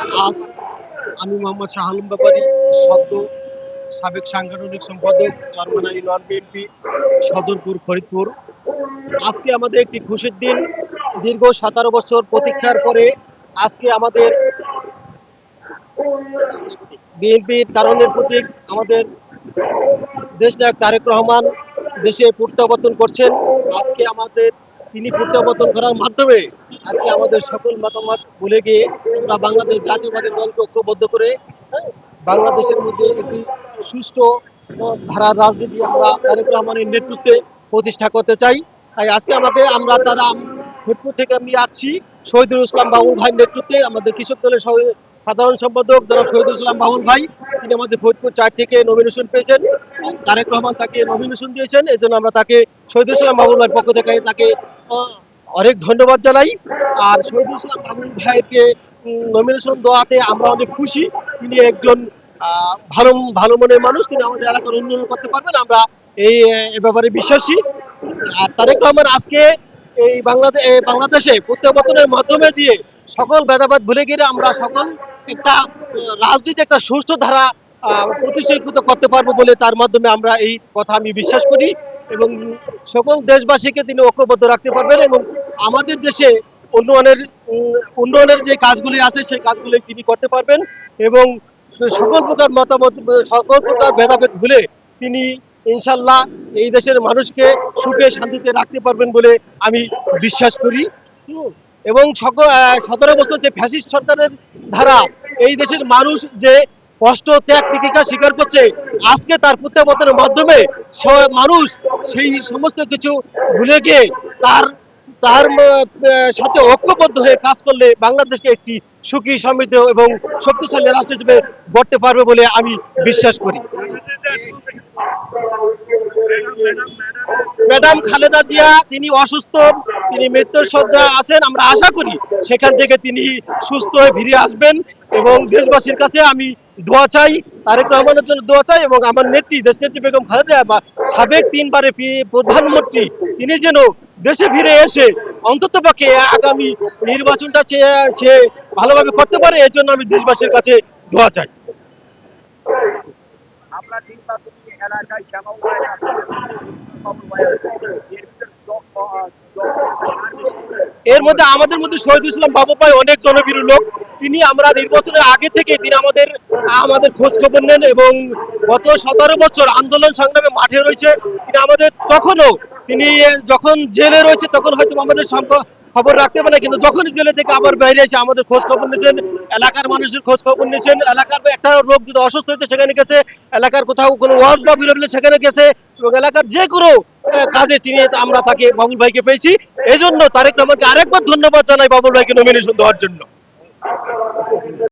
আজ আমি মোহাম্মদ শাহ আলম ব্যাপারী, সদ্য সাবেক সাংগঠনিক সম্পাদক, চরমনাই নন বিএনপি, সদরপুর, ফরিদপুর। আজকে আমাদের একটি খুশির দিন। দীর্ঘ 17 বছর প্রতীক্ষার পরে আজকে আমাদের বিএনপির তারুণ্যের প্রতীক আমাদের দেশনায়ক তারেক রহমান দেশে প্রত্যাবর্তন করছেন। আজকে আমাদের তিনি প্রত্যাবর্তন করার মাধ্যমে আজকে আমাদের সকল মতামত ভুলে গিয়ে আমরা বাংলাদেশ জাতীয়বাদী দলকে ঐক্যবদ্ধ করে বাংলাদেশের মধ্যে একটি সুষ্ঠু ধারার রাজনীতি আমরা তারেক রহমানের নেতৃত্বে প্রতিষ্ঠা করতে চাই। তাই আজকে আমরা তারা ফরিদপুর থেকে আমি আসছি শহীদুল ইসলাম বাবুল ভাইয়ের নেতৃত্বে আমাদের কৃষক দলের সাধারণ সম্পাদক জনাব শহীদুল ইসলাম বাবুল ভাই, তিনি আমাদের ফরিদপুর 4 থেকে নমিনেশন পেয়েছেন। তারেক রহমান তাকে নমিনেশন দিয়েছেন, এই জন্য আমরা তাকে শহীদুল ইসলাম বাবুল ভাইয়ের পক্ষ থেকে তাকে অনেক ধন্যবাদ জানাই। আর শহীদুল ইসলাম বাবুল ভাইকে নমিনেশন দেওয়াতে আমরা অনেক খুশি। তিনি একজন ভালো ভালো মনের মানুষ, তিনি আমাদের এলাকার উন্নয়ন করতে পারবেন, আমরা এই ব্যাপারে বিশ্বাসী। আর তারেক রহমান আজকে এই বাংলাদেশে প্রত্যাবর্তনের মাধ্যমে দিয়ে সকল ভেদাভেদ ভুলে গিয়ে আমরা সকল একটা রাজনীতি একটা সুষ্ঠু ধারা প্রতিষ্ঠিত করতে পারবো বলে তার মাধ্যমে আমরা এই কথা আমি বিশ্বাস করি। এবং সকল দেশবাসীকে তিনি ঐক্যবদ্ধ রাখতে পারবেন এবং আমাদের দেশে উন্নয়নের উন্নয়নের যে কাজগুলি আছে সেই কাজগুলি তিনি করতে পারবেন এবং সকল প্রকার মতামত সকল প্রকার ভেদাভেদ ভুলে তিনি ইনশাল্লাহ এই দেশের মানুষকে সুখে শান্তিতে রাখতে পারবেন বলে আমি বিশ্বাস করি। এবং 17 বছর যে ফ্যাসিস্ট সরকারের ধারা এই দেশের মানুষ যে কষ্ট ত্যাগ তিতিক্ষা স্বীকার করছে, আজকে তার প্রত্যাবর্তনের মাধ্যমে মানুষ সেই সমস্ত কিছু ভুলে গিয়ে তার তার সাথে ঐক্যবদ্ধ হয়ে কাজ করলে বাংলাদেশকে একটি সুখী সমৃদ্ধ এবং শক্তিশালী রাষ্ট্র হিসেবে গড়তে পারবে বলে আমি বিশ্বাস করি। ম্যাডাম খালেদা জিয়া তিনি অসুস্থ, তিনি মৃত্যুর শয্যায় আছেন। আমরা আশা করি সেখান থেকে তিনি সুস্থ হয়ে ফিরে আসবেন এবং দেশবাসীর কাছে আমি দোয়া চাই, তারেক রহমানের জন্য দোয়া চাই এবং আমার নেত্রী দেশনেত্রী বেগম খালেদা জিয়া সাবেক 3বারের প্রধানমন্ত্রী তিনি যেন দেশে ফিরে এসে অন্ততপক্ষে আগামী নির্বাচনটা সে ভালোভাবে করতে পারে, এর জন্য আমি দেশবাসীর কাছে দোয়া চাই। এর মধ্যে আমাদের মধ্যে শহীদুল ইসলাম বাবু ভাই অনেক জনপ্রিয় লোক। তিনি আমরা নির্বাচনের আগে থেকে তিনি আমাদের খোঁজ খবর নেন এবং গত 17 বছর আন্দোলন সংগ্রামে মাঠে রয়েছে। তিনি আমাদের তিনি যখন জেলে রয়েছে তখন হয়তো আমাদের খবর রাখতে পারে, কিন্তু যখন জেলে থেকে আবার বাইরে এসে আমাদের খোঁজ খবর নিয়েছেন, এলাকার মানুষের খোঁজ খবর নিয়েছেন, এলাকার একটা লোক যদি অসুস্থ হইতে সেখানে গেছে, এলাকার কোথাও কোনো ওয়াজ বা বিরোধী সেখানে গেছে এবং এলাকার যে কোনো কাজে চিনিয়ে আমরা তাকে বাবুল ভাইকে পেয়েছি। এই জন্য তারেক রহমানকে আরেকবার ধন্যবাদ জানাই বাবুল ভাইকে নমিনেশন দেওয়ার জন্য।